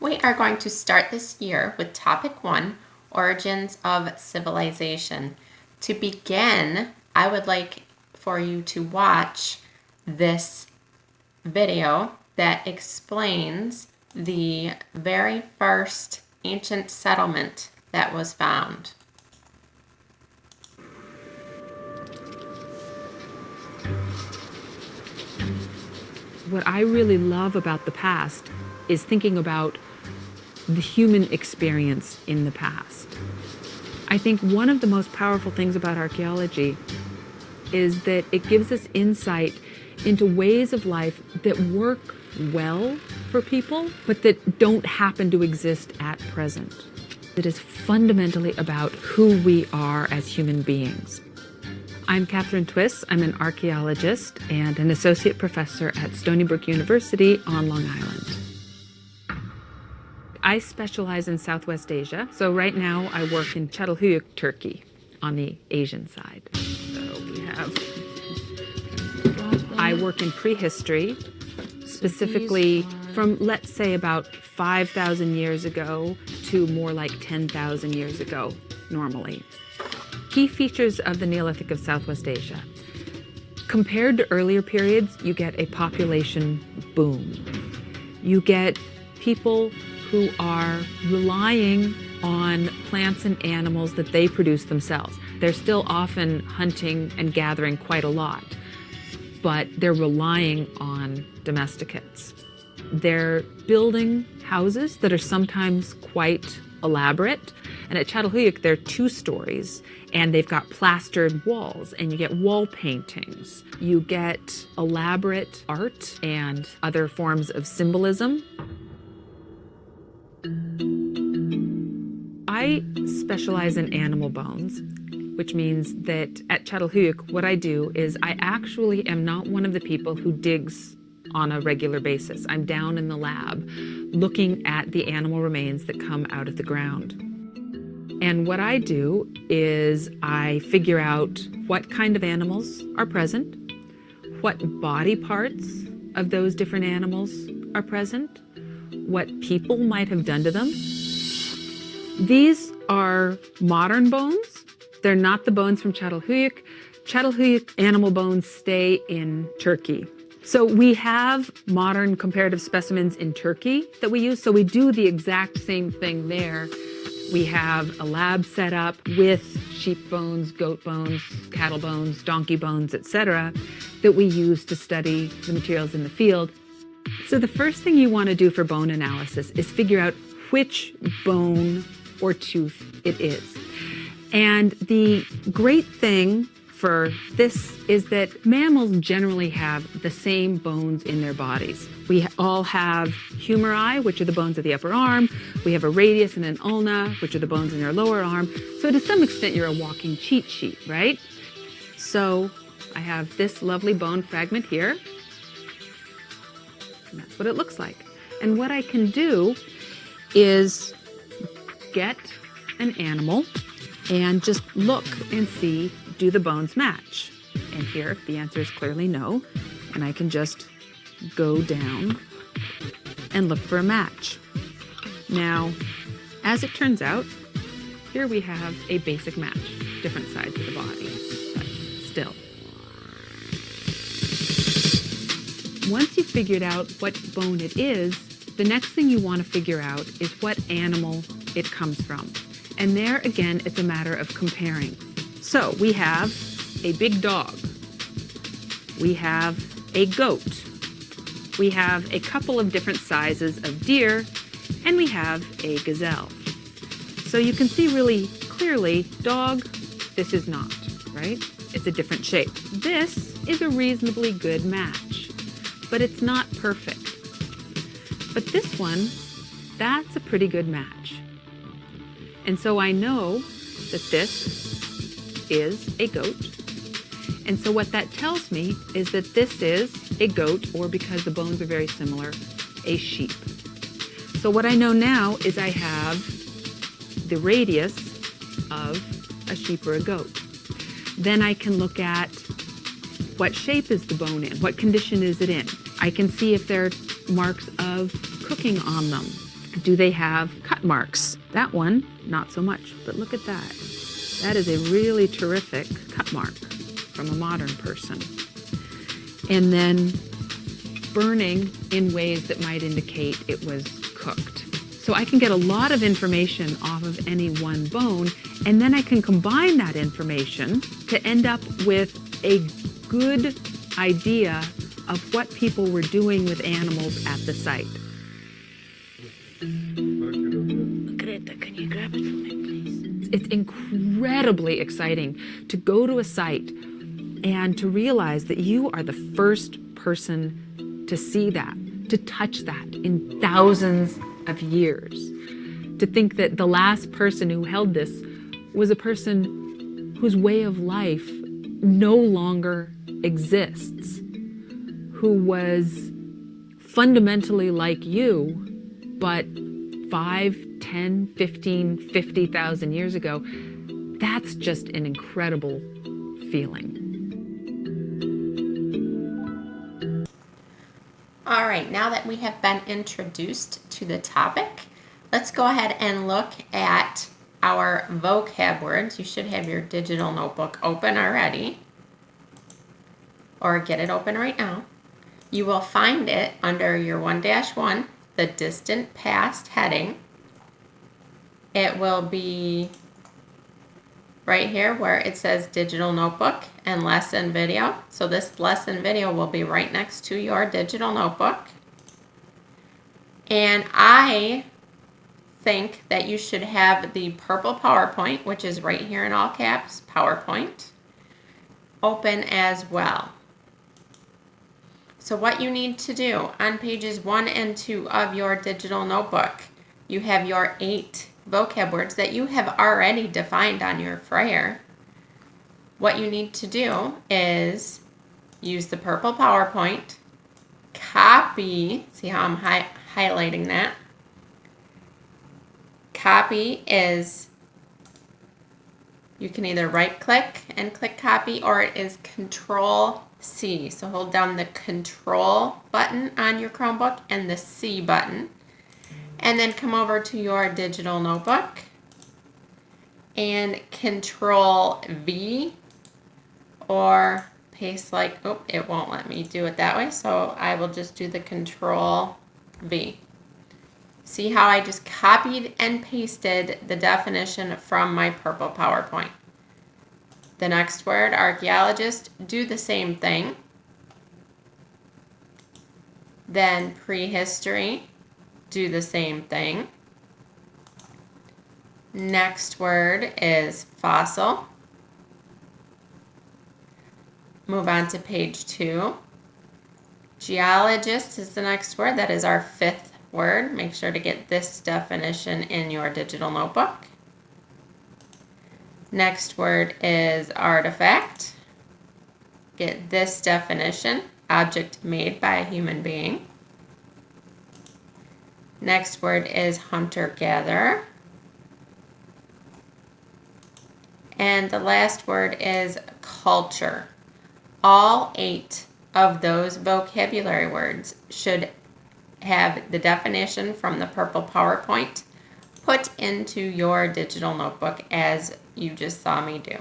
We are going to start this year with topic 1, origins of civilization. To begin, I would like for you to watch this video that explains the very first ancient settlement that was found. What I really love about the past is thinking about the human experience in the past. I think one of the most powerful things about archaeology is that it gives us insight into ways of life that work well for people, but that don't happen to exist at present. It is fundamentally about who we are as human beings. I'm Catherine Twiss. I'm an archaeologist and an associate professor at Stony Brook University on Long Island. I specialize in Southwest Asia. So right now I work in Çatalhöyük, Turkey, on the Asian side. So I work in prehistory, specifically from, let's say, about 5,000 years ago to more like 10,000 years ago, normally. Key features of the Neolithic of Southwest Asia. Compared to earlier periods, you get a population boom. You get people who are relying on plants and animals that they produce themselves. They're still often hunting and gathering quite a lot, but they're relying on domesticates. They're building houses that are sometimes quite elaborate. And at Çatalhöyük, they're 2 stories, and they've got plastered walls, and you get wall paintings. You get elaborate art and other forms of symbolism. I specialize in animal bones, which means that at Çatalhöyük, what I do is I actually am not one of the people who digs on a regular basis. I'm down in the lab looking at the animal remains that come out of the ground. And what I do is I figure out what kind of animals are present, what body parts of those different animals are present, what people might have done to them. These are modern bones. They're not the bones from Çatalhöyük. Çatalhöyük animal bones stay in Turkey. So we have modern comparative specimens in Turkey that we use. So we do the exact same thing there. We have a lab set up with sheep bones, goat bones, cattle bones, donkey bones, etc., that we use to study the materials in the field. So the first thing you want to do for bone analysis is figure out which bone or tooth it is. And the great thing for this is that mammals generally have the same bones in their bodies. We all have humeri, which are the bones of the upper arm. We have a radius and an ulna, which are the bones in our lower arm. So to some extent, you're a walking cheat sheet, right? So I have this lovely bone fragment here. And that's what it looks like. And what I can do is get an animal and just look and see, do the bones match? And here the answer is clearly no. And I can just go down and look for a match. Now, as it turns out, here we have a basic match, different sides of the body, but still. Once you've figured out what bone it is, the next thing you want to figure out is what animal it comes from. And there again, it's a matter of comparing. So we have a big dog. We have a goat. We have a couple of different sizes of deer, and we have a gazelle. So you can see really clearly, dog, this is not, right? It's a different shape. This is a reasonably good match, but it's not perfect. But this one, that's a pretty good match. And so I know that this is a goat. And so what that tells me is that this is a goat, or because the bones are very similar, a sheep. So what I know now is I have the radius of a sheep or a goat. Then I can look at what shape is the bone in, what condition is it in. I can see if there are marks of cooking on them, Do they have cut marks? That one, not so much, but look at that. That is a really terrific cut mark from a modern person. And then burning in ways that might indicate it was cooked. So I can get a lot of information off of any one bone, and then I can combine that information to end up with a good idea of what people were doing with animals at the site. Greta, can you grab it for me, please? It's incredibly exciting to go to a site and to realize that you are the first person to see that, to touch that in thousands of years. To think that the last person who held this was a person whose way of life no longer exists, who was fundamentally like you, but 5, 10, 15, 50,000 years ago. That's just an incredible feeling. All right, now that we have been introduced to the topic, let's go ahead and look at our vocab words. You should have your digital notebook open already, or get it open right now. You will find it under your 1-1, the distant past heading. It will be right here where it says digital notebook and lesson video. So this lesson video will be right next to your digital notebook. And I think that you should have the purple PowerPoint, which is right here in all caps, PowerPoint, open as well. So what you need to do on pages 1 and 2 of your digital notebook, you have your 8 vocab words that you have already defined on your Frayer. What you need to do is use the purple PowerPoint, copy, see how I'm highlighting that? Copy is, you can either right click and click copy, or it is Control C. So hold down the Control button on your Chromebook and the C button. And then come over to your digital notebook and Control V, or paste like, oh, it won't let me do it that way. So I will just do the Control V. See how I just copied and pasted the definition from my purple PowerPoint. The next word, archaeologist, do the same thing. Then prehistory, do the same thing. Next word is fossil. Move on to page 2. Geologist is the next word. That is our 5th word. Make sure to get this definition in your digital notebook. Next word is artifact. Get this definition, object made by a human being. Next word is hunter-gatherer. And the last word is culture. All 8 of those vocabulary words should have the definition from the purple PowerPoint put into your digital notebook as you just saw me do.